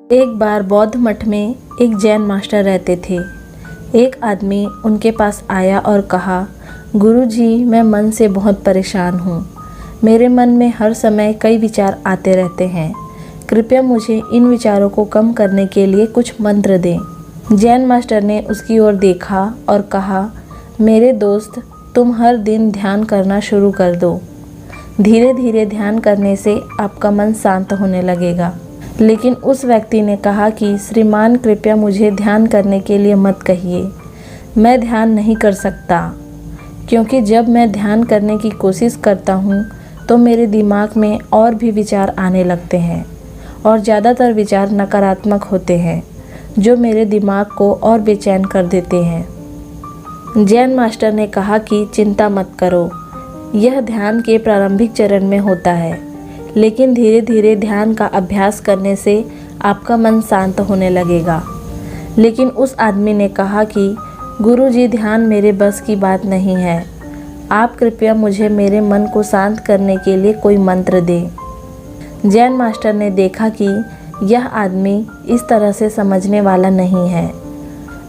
एक बार बौद्ध मठ में एक जैन मास्टर रहते थे। एक आदमी उनके पास आया और कहा, गुरुजी, मैं मन से बहुत परेशान हूँ। मेरे मन में हर समय कई विचार आते रहते हैं। कृपया मुझे इन विचारों को कम करने के लिए कुछ मंत्र दें। जैन मास्टर ने उसकी ओर देखा और कहा, मेरे दोस्त, तुम हर दिन ध्यान करना शुरू कर दो। धीरे धीरे ध्यान करने से आपका मन शांत होने लगेगा। लेकिन उस व्यक्ति ने कहा कि श्रीमान, कृपया मुझे ध्यान करने के लिए मत कहिए। मैं ध्यान नहीं कर सकता, क्योंकि जब मैं ध्यान करने की कोशिश करता हूँ तो मेरे दिमाग में और भी विचार आने लगते हैं और ज़्यादातर विचार नकारात्मक होते हैं, जो मेरे दिमाग को और बेचैन कर देते हैं। जैन मास्टर ने कहा कि चिंता मत करो, यह ध्यान के प्रारंभिक चरण में होता है, लेकिन धीरे धीरे ध्यान का अभ्यास करने से आपका मन शांत होने लगेगा। लेकिन उस आदमी ने कहा कि गुरुजी, ध्यान मेरे बस की बात नहीं है। आप कृपया मुझे मेरे मन को शांत करने के लिए कोई मंत्र दें। जैन मास्टर ने देखा कि यह आदमी इस तरह से समझने वाला नहीं है,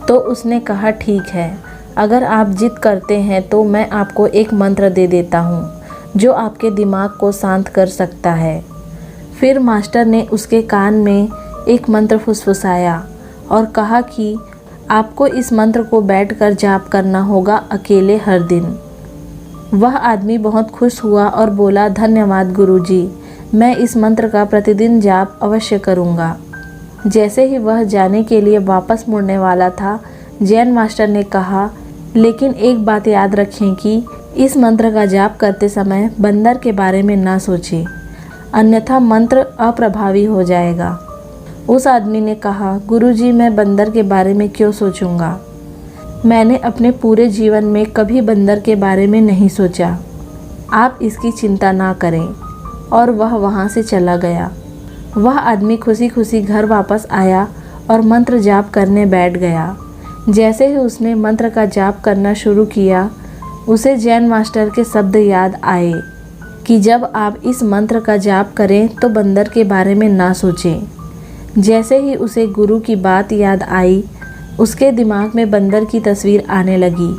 तो उसने कहा, ठीक है, अगर आप जिद करते हैं तो मैं आपको एक मंत्र दे देता हूँ जो आपके दिमाग को शांत कर सकता है। फिर मास्टर ने उसके कान में एक मंत्र फुसफुसाया और कहा कि आपको इस मंत्र को बैठकर जाप करना होगा, अकेले, हर दिन। वह आदमी बहुत खुश हुआ और बोला, धन्यवाद गुरुजी, मैं इस मंत्र का प्रतिदिन जाप अवश्य करूँगा। जैसे ही वह जाने के लिए वापस मुड़ने वाला था, जैन मास्टर ने कहा, लेकिन एक बात याद रखें कि इस मंत्र का जाप करते समय बंदर के बारे में ना सोचें, अन्यथा मंत्र अप्रभावी हो जाएगा। उस आदमी ने कहा, गुरुजी, मैं बंदर के बारे में क्यों सोचूंगा? मैंने अपने पूरे जीवन में कभी बंदर के बारे में नहीं सोचा। आप इसकी चिंता ना करें। और वह वहाँ से चला गया। वह आदमी खुशी खुशी घर वापस आया और मंत्र जाप करने बैठ गया। जैसे ही उसने मंत्र का जाप करना शुरू किया, उसे जैन मास्टर के शब्द याद आए कि जब आप इस मंत्र का जाप करें तो बंदर के बारे में ना सोचें। जैसे ही उसे गुरु की बात याद आई, उसके दिमाग में बंदर की तस्वीर आने लगी।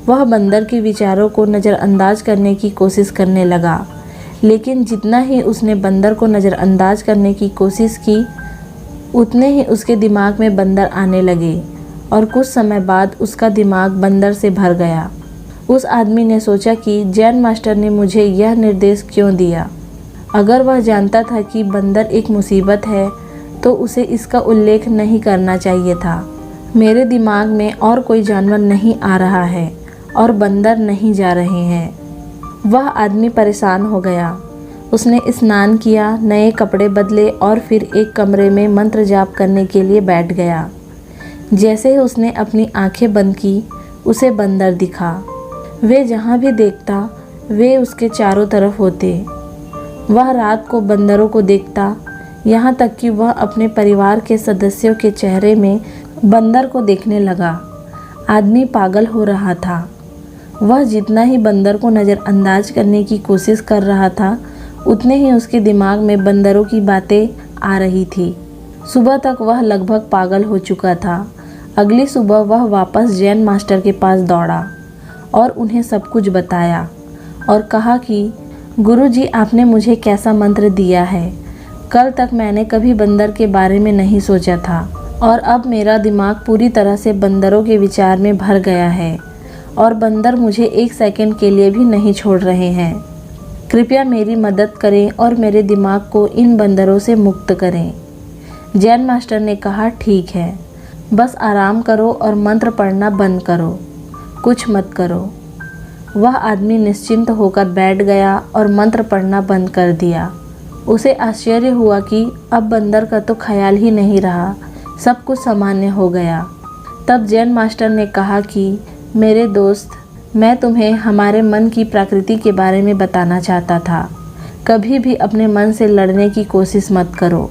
वह बंदर के विचारों को नज़रअंदाज करने की कोशिश करने लगा, लेकिन जितना ही उसने बंदर को नज़रअंदाज करने की कोशिश की, उतने ही उसके दिमाग में बंदर आने लगे और कुछ समय बाद उसका दिमाग बंदर से भर गया। उस आदमी ने सोचा कि जैन मास्टर ने मुझे यह निर्देश क्यों दिया। अगर वह जानता था कि बंदर एक मुसीबत है तो उसे इसका उल्लेख नहीं करना चाहिए था। मेरे दिमाग में और कोई जानवर नहीं आ रहा है और बंदर नहीं जा रहे हैं। वह आदमी परेशान हो गया। उसने स्नान किया, नए कपड़े बदले और फिर एक कमरे में मंत्र जाप करने के लिए बैठ गया। जैसे ही उसने अपनी आंखें बंद की, उसे बंदर दिखा। वे जहाँ भी देखता, वे उसके चारों तरफ होते। वह रात को बंदरों को देखता, यहाँ तक कि वह अपने परिवार के सदस्यों के चेहरे में बंदर को देखने लगा। आदमी पागल हो रहा था। वह जितना ही बंदर को नज़रअंदाज करने की कोशिश कर रहा था, उतने ही उसके दिमाग में बंदरों की बातें आ रही थी। सुबह तक वह लगभग पागल हो चुका था। अगली सुबह वह वापस जैन मास्टर के पास दौड़ा और उन्हें सब कुछ बताया और कहा कि गुरुजी, आपने मुझे कैसा मंत्र दिया है। कल तक मैंने कभी बंदर के बारे में नहीं सोचा था और अब मेरा दिमाग पूरी तरह से बंदरों के विचार में भर गया है और बंदर मुझे एक सेकंड के लिए भी नहीं छोड़ रहे हैं। कृपया मेरी मदद करें और मेरे दिमाग को इन बंदरों से मुक्त करें। जैन मास्टर ने कहा, ठीक है, बस आराम करो और मंत्र पढ़ना बंद करो, कुछ मत करो। वह आदमी निश्चिंत होकर बैठ गया और मंत्र पढ़ना बंद कर दिया। उसे आश्चर्य हुआ कि अब बंदर का तो ख्याल ही नहीं रहा, सब कुछ सामान्य हो गया। तब जैन मास्टर ने कहा कि मेरे दोस्त, मैं तुम्हें हमारे मन की प्रकृति के बारे में बताना चाहता था। कभी भी अपने मन से लड़ने की कोशिश मत करो।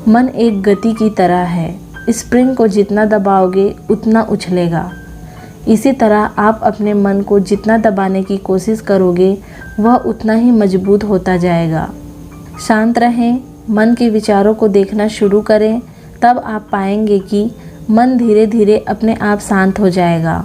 मन एक गति की तरह है, स्प्रिंग को जितना दबाओगे उतना उछलेगा। इसी तरह आप अपने मन को जितना दबाने की कोशिश करोगे, वह उतना ही मजबूत होता जाएगा। शांत रहें, मन के विचारों को देखना शुरू करें, तब आप पाएंगे कि मन धीरे धीरे अपने आप शांत हो जाएगा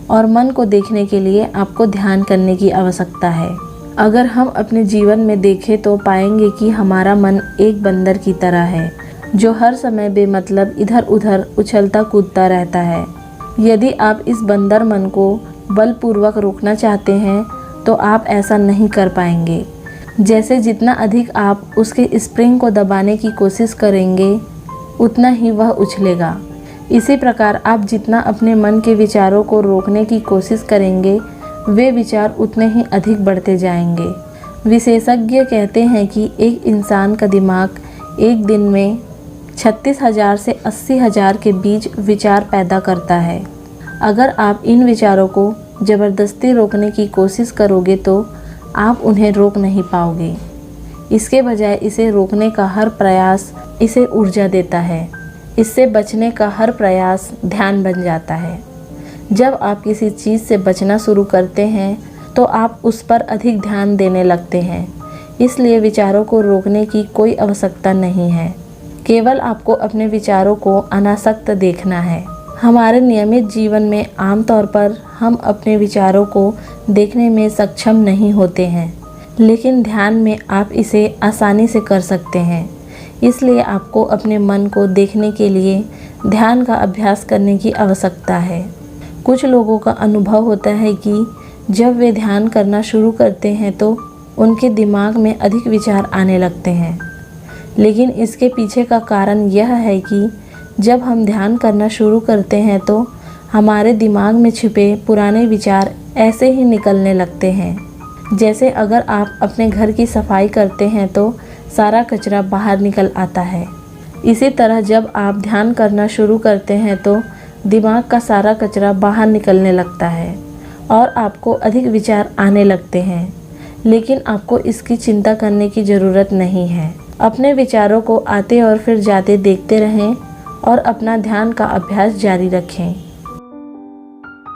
और मन को देखने के लिए आपको ध्यान करने की आवश्यकता है। अगर हम अपने जीवन में देखें तो पाएंगे कि हमारा मन एक बंदर की तरह है जो हर समय बेमतलब इधर उधर उछलता कूदता रहता है। यदि आप इस बंदर मन को बलपूर्वक रोकना चाहते हैं तो आप ऐसा नहीं कर पाएंगे। जैसे जितना अधिक आप उसके स्प्रिंग को दबाने की कोशिश करेंगे उतना ही वह उछलेगा। इसी प्रकार आप जितना अपने मन के विचारों को रोकने की कोशिश करेंगे वे विचार उतने ही अधिक बढ़ते जाएंगे। विशेषज्ञ कहते हैं कि एक इंसान का दिमाग एक दिन में 36,000 से 80,000 के बीच विचार पैदा करता है। अगर आप इन विचारों को ज़बरदस्ती रोकने की कोशिश करोगे तो आप उन्हें रोक नहीं पाओगे। इसके बजाय इसे रोकने का हर प्रयास इसे ऊर्जा देता है। इससे बचने का हर प्रयास ध्यान बन जाता है। जब आप किसी चीज़ से बचना शुरू करते हैं तो आप उस पर अधिक ध्यान देने लगते हैं। इसलिए विचारों को रोकने की कोई आवश्यकता नहीं है, केवल आपको अपने विचारों को अनासक्त देखना है। हमारे नियमित जीवन में आमतौर पर हम अपने विचारों को देखने में सक्षम नहीं होते हैं, लेकिन ध्यान में आप इसे आसानी से कर सकते हैं। इसलिए आपको अपने मन को देखने के लिए ध्यान का अभ्यास करने की आवश्यकता है। कुछ लोगों का अनुभव होता है कि जब वे ध्यान करना शुरू करते हैं तो उनके दिमाग में अधिक विचार आने लगते हैं, लेकिन इसके पीछे का कारण यह है कि जब हम ध्यान करना शुरू करते हैं तो हमारे दिमाग में छिपे पुराने विचार ऐसे ही निकलने लगते हैं। जैसे अगर आप अपने घर की सफाई करते हैं तो सारा कचरा बाहर निकल आता है। इसी तरह जब आप ध्यान करना शुरू करते हैं तो दिमाग का सारा कचरा बाहर निकलने लगता है और आपको अधिक विचार आने लगते हैं, लेकिन आपको इसकी चिंता करने की ज़रूरत नहीं है। अपने विचारों को आते और फिर जाते देखते रहें और अपना ध्यान का अभ्यास जारी रखें।